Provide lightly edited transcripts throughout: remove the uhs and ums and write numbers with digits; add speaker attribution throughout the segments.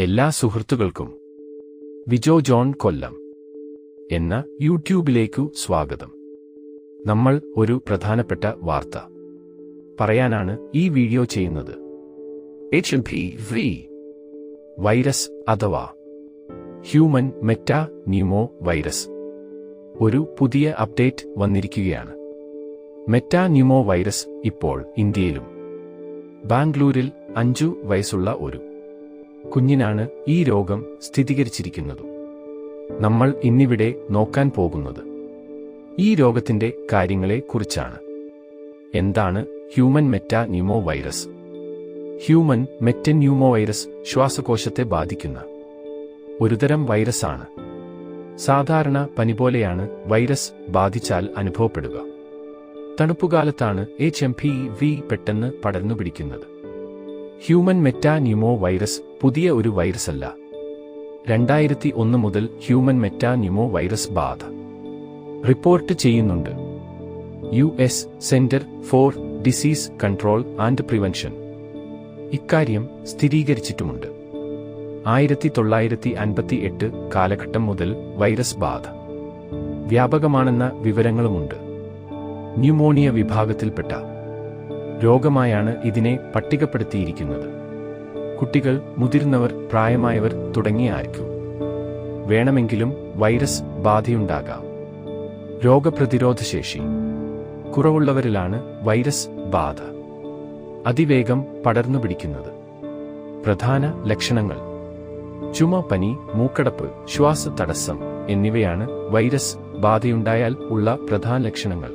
Speaker 1: എല്ലാ സുഹൃത്തുക്കൾക്കും വിജോ ജോൺ കൊല്ലം എന്ന യൂട്യൂബിലേക്കു സ്വാഗതം. നമ്മൾ ഒരു പ്രധാനപ്പെട്ട വാർത്ത പറയാനാണ് ഈ വീഡിയോ ചെയ്യുന്നത്. HMPV വൈറസ് അഥവാ ഹ്യൂമൻ മെറ്റാ ന്യൂമോ വൈറസ് ഒരു പുതിയ അപ്ഡേറ്റ് വന്നിരിക്കുകയാണ്. മെറ്റാ ന്യൂമോ വൈറസ് ഇപ്പോൾ ഇന്ത്യയിലും ബാംഗ്ലൂരിൽ 5 വയസ്സുള്ള ഒരു കുഞ്ഞിനാണ് ഈ രോഗം സ്ഥിരീകരിച്ചിരിക്കുന്നത്. നമ്മൾ ഇന്നിവിടെ നോക്കാൻ പോകുന്നത് ഈ രോഗത്തിന്റെ കാര്യങ്ങളെ കുറിച്ചാണ്. എന്താണ് human metapneumovirus? Human metapneumovirus ശ്വാസകോശത്തെ ബാധിക്കുന്ന ഒരുതരം വൈറസാണ്. സാധാരണ പനി പോലെയാണ് വൈറസ് ബാധിച്ചാൽ അനുഭവപ്പെടുക. തണുപ്പുകാലത്താണ് HMPV പെട്ടെന്ന് പടർന്നു പിടിക്കുന്നത്. ഹ്യൂമൻ മെറ്റാ ന്യൂമോ വൈറസ് പുതിയ ഒരു വൈറസല്ല. 2001 മുതൽ ഹ്യൂമൻ മെറ്റാ ന്യൂമോ വൈറസ് ബാധ റിപ്പോർട്ട് ചെയ്യുന്നുണ്ട്. US centre for disease control and prevention ഇക്കാര്യം സ്ഥിരീകരിച്ചിട്ടുമുണ്ട്. 1958 കാലഘട്ടം മുതൽ വൈറസ് ബാധ വ്യാപകമാണെന്ന വിവരങ്ങളുമുണ്ട്. ന്യൂമോണിയ വിഭാഗത്തിൽപ്പെട്ട രോഗമായാണ് ഇതിനെ പട്ടികപ്പെടുത്തിയിരിക്കുന്നത്. കുട്ടികൾ, മുതിർന്നവർ, പ്രായമായവർ തുടങ്ങിയ ആർക്കും വേണമെങ്കിലും വൈറസ് ബാധയുണ്ടാകാം. രോഗപ്രതിരോധശേഷി കുറവുള്ളവരിലാണ് വൈറസ് ബാധ അതിവേഗം പടർന്നു പിടിക്കുന്നത്. പ്രധാന ലക്ഷണങ്ങൾ: ചുമ, പനി, മൂക്കടപ്പ്, ശ്വാസതടസ്സം എന്നിവയാണ് വൈറസ് ബാധയുണ്ടായാൽ ഉള്ള പ്രധാന ലക്ഷണങ്ങൾ.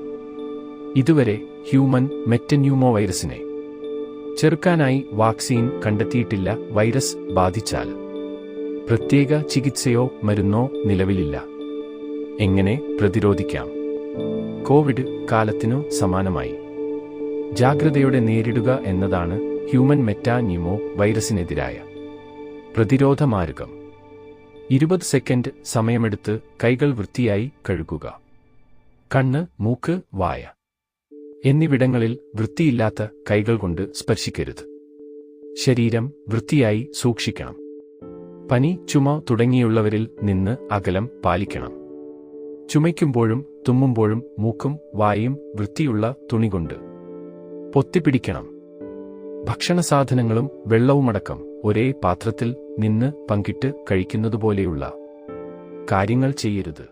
Speaker 1: ഇതുവരെ ഹ്യൂമൻ മെറ്റന്യൂമോ വൈറസിനെ ചെറുക്കാനായി വാക്സിൻ കണ്ടെത്തിയിട്ടില്ല. വൈറസ് ബാധിച്ചാൽ പ്രത്യേക ചികിത്സയോ മരുന്നോ നിലവിലില്ല. എങ്ങനെ പ്രതിരോധിക്കാം? കോവിഡ് കാലത്തിനു സമാനമായി ജാഗ്രതയോടെ നേരിടുക എന്നതാണ് ഹ്യൂമൻ മെറ്റാ ന്യൂമോ വൈറസിനെതിരായ പ്രതിരോധ മാർഗം. 20 സെക്കൻഡ് സമയമെടുത്ത് കൈകൾ വൃത്തിയായി കഴുകുക. കണ്ണ്, മൂക്ക്, വായ എന്നിവിടങ്ങളിൽ വൃത്തിയില്ലാത്ത കൈകൾ കൊണ്ട് സ്പർശിക്കരുത്. ശരീരം വൃത്തിയായി സൂക്ഷിക്കണം. പനി, ചുമ തുടങ്ങിയുള്ളവരിൽ നിന്ന് അകലം പാലിക്കണം. ചുമയ്ക്കുമ്പോഴും തുമ്മുമ്പോഴും മൂക്കും വായും വൃത്തിയുള്ള തുണികൊണ്ട് പൊത്തിപ്പിടിക്കണം. ഭക്ഷണസാധനങ്ങളും വെള്ളവുമടക്കം ഒരേ പാത്രത്തിൽ നിന്ന് പങ്കിട്ട് കഴിക്കുന്നതുപോലെയുള്ള കാര്യങ്ങൾ ചെയ്യരുത്.